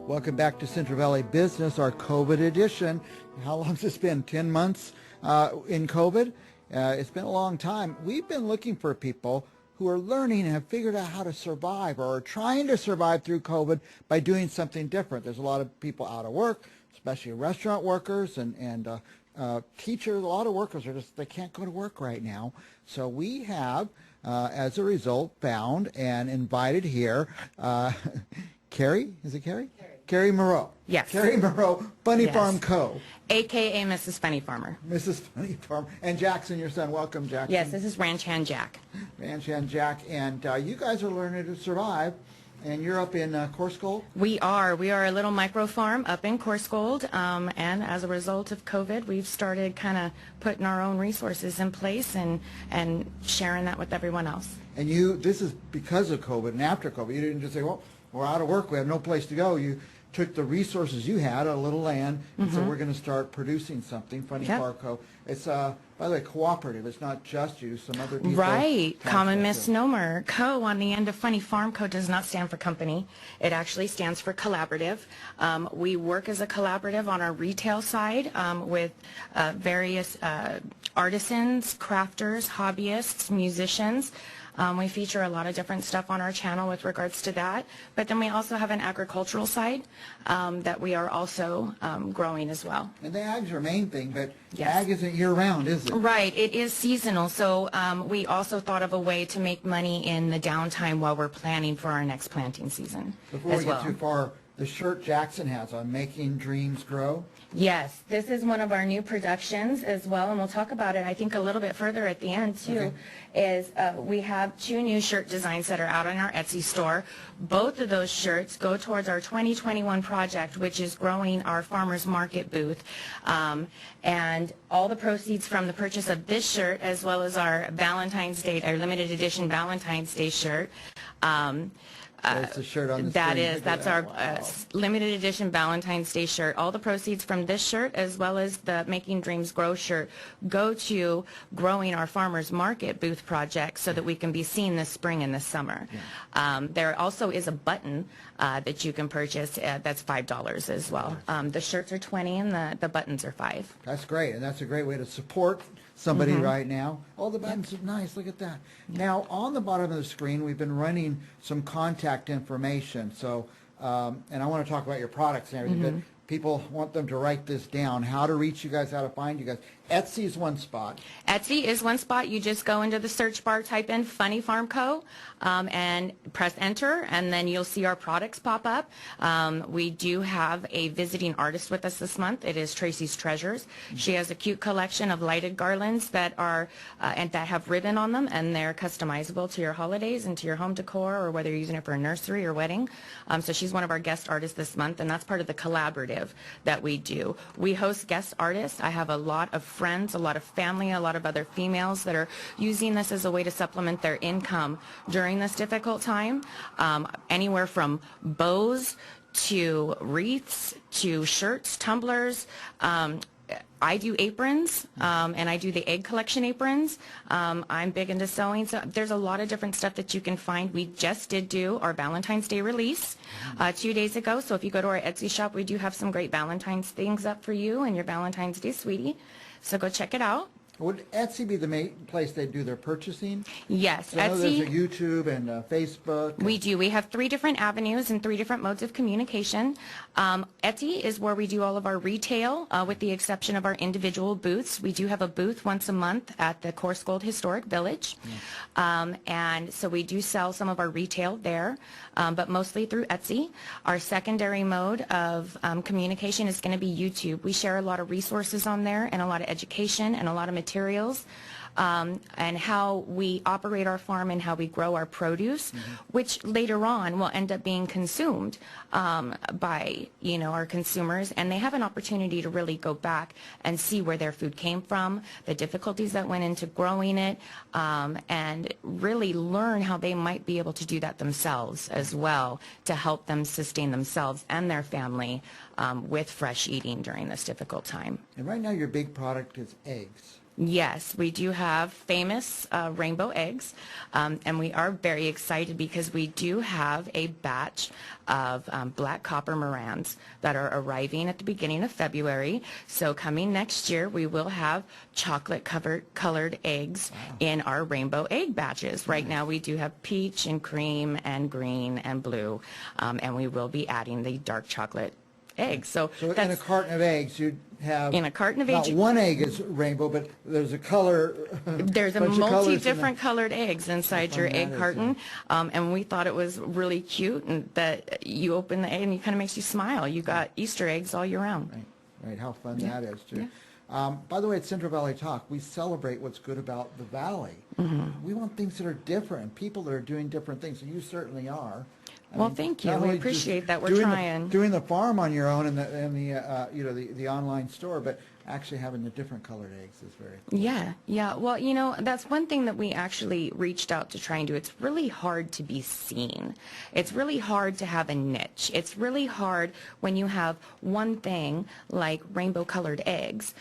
Welcome back to Central Valley Business, our COVID edition. How long has this been? 10 months in COVID? It's been a long time. We've been looking for people who are learning and have figured out how to survive or are trying to survive through COVID by doing something different. There's a lot of people out of work, especially restaurant workers and teachers. A lot of workers are they can't go to work right now. So we have, as a result, found and invited here Kerry, is it Kerry? Kerry Morreau. Yes. Kerry Morreau, FunnyFarmCo. AKA Mrs. Funny Farmer. Mrs. Funny Farm. And Jackson, your son. Welcome, Jackson. Yes, this is Ranch Hand Jack. Ranch Hand Jack. And you guys are learning to survive. And you're up in Coarsegold? We are. We are a little micro farm up in Coarsegold. And as a result of COVID, we've started kind of putting our own resources in place and sharing that with everyone else. And this is because of COVID and after COVID. You didn't just say, well, we're out of work. We have no place to go. You took the resources you had, a little land, and so we're going to start producing something, FunnyFarmCo. It's, by the way, cooperative. It's not just you. Some other people. Right. Common misnomer. Co on the end of FunnyFarmCo does not stand for company. It actually stands for collaborative. We work as a collaborative on our retail side with various artisans, crafters, hobbyists, musicians. We feature a lot of different stuff on our channel with regards to that. But then we also have an agricultural side that we are also growing as well. And the ag's our main thing, but yes. Ag isn't year-round, is it? Right. It is seasonal. So we also thought of a way to make money in the downtime while we're planning for our next planting season. Before we get too far, the shirt Jackson has on, Making Dreams Grow. Yes, this is one of our new productions as well, and we'll talk about it, I think, a little bit further at the end, too, is we have 2 new shirt designs that are out on our Etsy store. Both of those shirts go towards our 2021 project, which is growing our farmers market booth. And all the proceeds from the purchase of this shirt, as well as our Valentine's Day, our limited edition Valentine's Day shirt, There's the shirt on the screen. That's our limited edition Valentine's Day shirt. All the proceeds from this shirt, as well as the Making Dreams Grow shirt, go to growing our farmers market booth project so that we can be seen this spring and this summer. Yeah. There also is a button that you can purchase that's $5 as well. The shirts are $20 and the buttons are $5. That's great, and that's a great way to support somebody right now. Oh, the buttons are nice. Look at that. Now, on the bottom of the screen, we've been running some contact information. So, and I want to talk about your products and everything, but people want them to write this down, how to reach you guys, how to find you guys. Etsy is one spot. Etsy is one spot. You just go into the search bar, type in FunnyFarmCo, and press enter, and then you'll see our products pop up. We do have a visiting artist with us this month. It is Tracy's Treasures. She has a cute collection of lighted garlands that are and that have ribbon on them, and they're customizable to your holidays and to your home decor, or whether you're using it for a nursery or wedding. So she's one of our guest artists this month, and that's part of the collaborative that we do. We host guest artists. I have a lot of friends, a lot of family, a lot of other females that are using this as a way to supplement their income during this difficult time. Anywhere from bows to wreaths to shirts, tumblers. I do aprons, and I do the egg collection aprons. I'm big into sewing, so there's a lot of different stuff that you can find. We just did do our Valentine's Day release 2 days ago, so if you go to our Etsy shop, we do have some great Valentine's things up for you and your Valentine's Day sweetie. So go check it out. Would Etsy be the main place they do their purchasing? Yes. I know there's a YouTube and Facebook. We do. We have 3 different avenues and 3 different modes of communication. Etsy is where we do all of our retail, with the exception of our individual booths. We do have a booth once a month at the Coarsegold Historic Village. And so we do sell some of our retail there, but mostly through Etsy. Our secondary mode of communication is going to be YouTube. We share a lot of resources on there and a lot of education and a lot of materials and how we operate our farm and how we grow our produce, which later on will end up being consumed by, our consumers, and they have an opportunity to really go back and see where their food came from, the difficulties that went into growing it, and really learn how they might be able to do that themselves as well to help them sustain themselves and their family with fresh eating during this difficult time. And right now your big product is eggs. Yes, we do have famous rainbow eggs, and we are very excited because we do have a batch of black copper Morans that are arriving at the beginning of February. So coming next year, we will have chocolate colored eggs in our rainbow egg batches. Right now, we do have peach and cream and green and blue, and we will be adding the dark chocolate eggs. So in a carton of eggs, you'd have in a carton of eggs, not one egg is rainbow, but there's a color. There's a multi-different colored eggs inside your egg carton, and we thought it was really cute, and that you open the egg and it kind of makes you smile. You got Easter eggs all year round. Right. How fun that is too. By the way, at Central Valley Talk, we celebrate what's good about the valley. We want things that are different, people that are doing different things, and you certainly are. Well, thank you. We appreciate that. We're trying. Doing the farm on your own and the online store, but actually having the different colored eggs is very cool. Yeah. Well, that's one thing that we actually reached out to try and do. It's really hard to be seen. It's really hard to have a niche. It's really hard when you have one thing like rainbow colored eggs.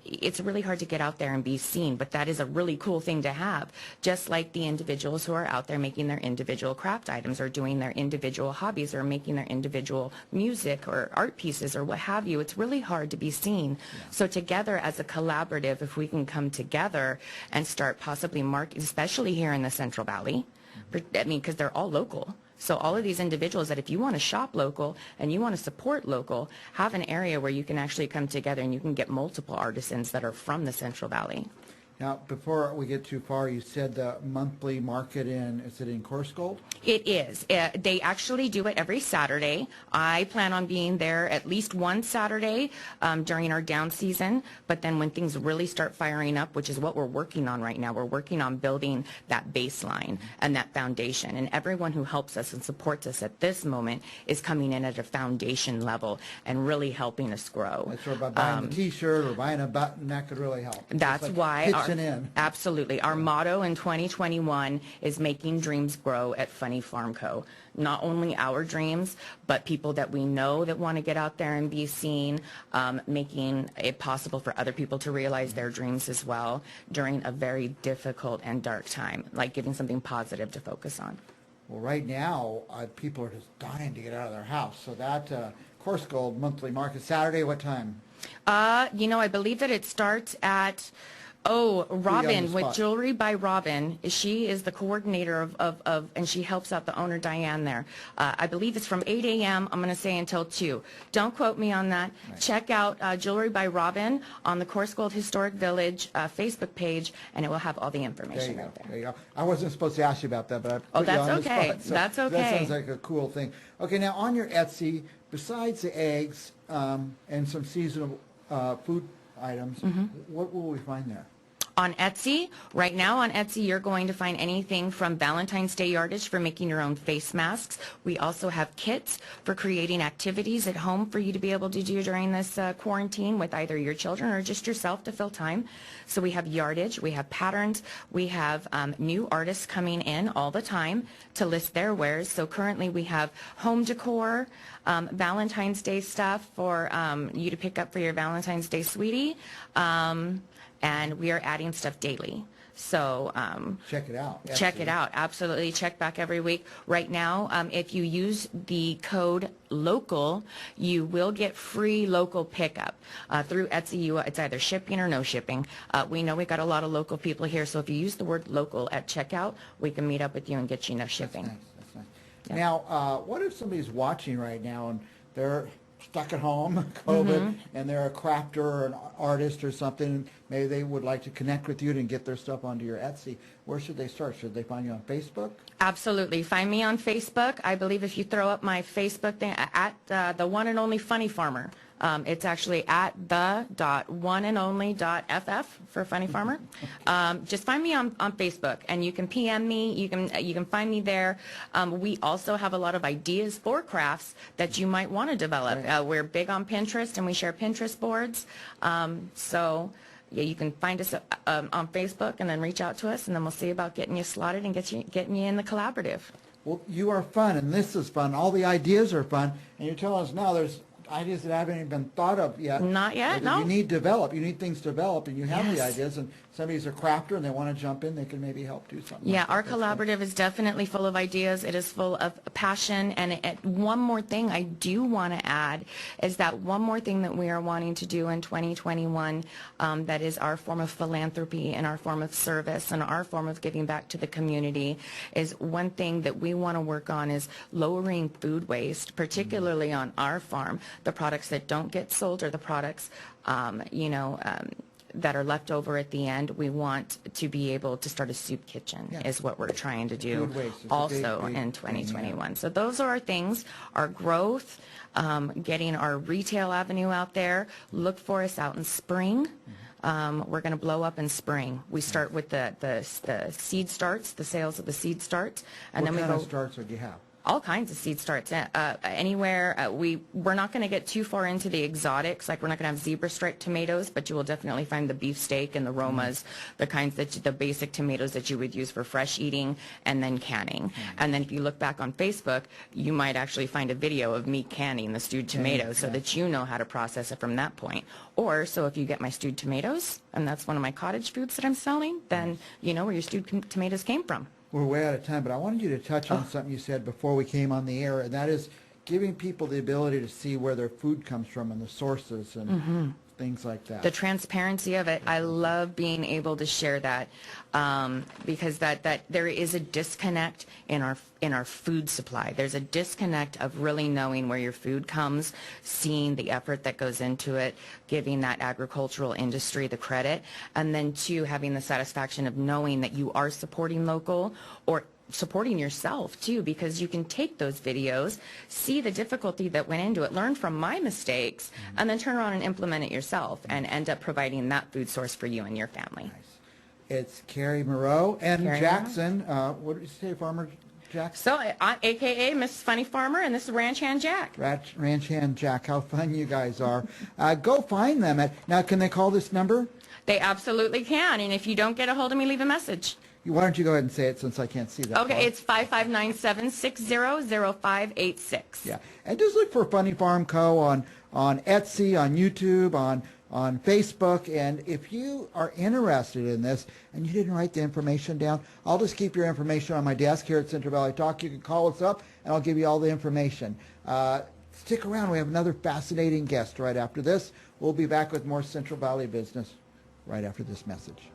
It's really hard to get out there and be seen, but that is a really cool thing to have. Just like the individuals who are out there making their individual craft items or doing their individual hobbies or making their individual music or art pieces or what have you. It's really hard to be seen. So together as a collaborative, if we can come together and start possibly marketing, especially here in the Central Valley, because they're all local. So all of these individuals that if you want to shop local and you want to support local, have an area where you can actually come together and you can get multiple artisans that are from the Central Valley. Now, before we get too far, you said the monthly market is it in Coarse Gold? It is. They actually do it every Saturday. I plan on being there at least one Saturday during our down season, but then when things really start firing up, which is what we're working on right now, we're working on building that baseline and that foundation, and everyone who helps us and supports us at this moment is coming in at a foundation level and really helping us grow. That's where by buying a T-shirt or buying a button, that could really help. That's why in. Absolutely. Our motto in 2021 is making dreams grow at FunnyFarmCo. Not only our dreams, but people that we know that want to get out there and be seen, making it possible for other people to realize their dreams as well during a very difficult and dark time, like giving something positive to focus on. Well, right now, people are just dying to get out of their house. So that Coarse Gold monthly market, Saturday, what time? I believe that it starts at... Robin with Jewelry by Robin. She is the coordinator of and she helps out the owner, Diane, there. I believe it's from 8 a.m., I'm going to say until 2. Don't quote me on that. Right. Check out Jewelry by Robin on the Coarse Gold Historic Village Facebook page, and it will have all the information right there. There you go. I wasn't supposed to ask you about that, but I put that's you on okay. the spot, so that's okay. That sounds like a cool thing. Okay, now on your Etsy, besides the eggs and some seasonal food items, what will we find there? On Etsy, right now on Etsy, you're going to find anything from Valentine's Day yardage for making your own face masks. We also have kits for creating activities at home for you to be able to do during this quarantine with either your children or just yourself to fill time. So we have yardage, we have patterns, we have new artists coming in all the time to list their wares. So currently we have home decor, Valentine's Day stuff for you to pick up for your Valentine's Day sweetie. And we are adding stuff daily. So check it out. Check it out. Absolutely. Check back every week. Right now, if you use the code LOCAL, you will get free local pickup. Through Etsy, it's either shipping or no shipping. We know we've got a lot of local people here, so if you use the word local at checkout, we can meet up with you and get you no shipping. That's nice. Yeah. Now, what if somebody's watching right now and they're stuck at home, COVID, and they're a crafter or an artist or something, maybe they would like to connect with you and get their stuff onto your Etsy. Where should they start? Should they find you on Facebook? Absolutely. Find me on Facebook. I believe if you throw up my Facebook thing, at the one and only Funny Farmer. It's actually at the.oneandonly.ff for Funny Farmer. Just find me on Facebook, and you can PM me. You can find me there. We also have a lot of ideas for crafts that you might want to develop. Right. We're big on Pinterest, and we share Pinterest boards. So yeah, you can find us on Facebook, and then reach out to us, and then we'll see about getting you slotted and getting you in the collaborative. Well, you are fun, and this is fun. All the ideas are fun, and you're telling us now there's ideas that haven't even been thought of yet. Not yet, no. You need develop. You need things developed, and you have the Yes. ideas, and somebody's a crafter and they want to jump in, they can maybe help do something. Yeah, like our that. That's good. collaborative is definitely full of ideas. It is full of passion. And one more thing I do want to add is that one more thing that we are wanting to do in 2021 that is our form of philanthropy and our form of service and our form of giving back to the community is one thing that we want to work on is lowering food waste, particularly on our farm. The products that don't get sold are the products, that are left over at the end. We want to be able to start a soup kitchen is what we're trying to do Food waste is a also big in thing, 2021. So those are our things, our growth, getting our retail avenue out there. Look for us out in spring. We're going to blow up in spring. We start with the seed starts, the sales of the seed starts, and What then we kind go of starts would you have? all kinds of seed starts. Anywhere we're not going to get too far into the exotics. Like we're not going to have zebra striped tomatoes, but you will definitely find the beefsteak and the Romas, the kinds the basic tomatoes that you would use for fresh eating and then canning. And then if you look back on Facebook, you might actually find a video of me canning the stewed tomatoes so that you know how to process it from that point. Or so if you get my stewed tomatoes, and that's one of my cottage foods that I'm selling, then you know where your stewed tomatoes came from. We're way out of time, but I wanted you to touch on something you said before we came on the air, and that is giving people the ability to see where their food comes from and the sources and things like that. The transparency of it, I love being able to share that because that there is a disconnect in our food supply. There's a disconnect of really knowing where your food comes, seeing the effort that goes into it, giving that agricultural industry the credit, and then two, having the satisfaction of knowing that you are supporting local or supporting yourself too, because you can take those videos, see the difficulty that went into it, learn from my mistakes, and then turn around and implement it yourself and end up providing that food source for you and your family. Nice. It's Kerry Morreau and Kerry Jackson. What did you say, Farmer Jackson? So, AKA Miss Funny Farmer, and this is Ranch Hand Jack. Ranch Hand Jack. How fun you guys are. Go find them. Now, can they call this number? They absolutely can, and if you don't get a hold of me, leave a message. Why don't you go ahead and say it since I can't see that? Okay, it's 5597-600586. Yeah, and just look for Funny Farm Co. on Etsy, on YouTube, on Facebook, and if you are interested in this and you didn't write the information down, I'll just keep your information on my desk here at Central Valley Talk. You can call us up and I'll give you all the information. Stick around. We have another fascinating guest right after this. We'll be back with more Central Valley business right after this message.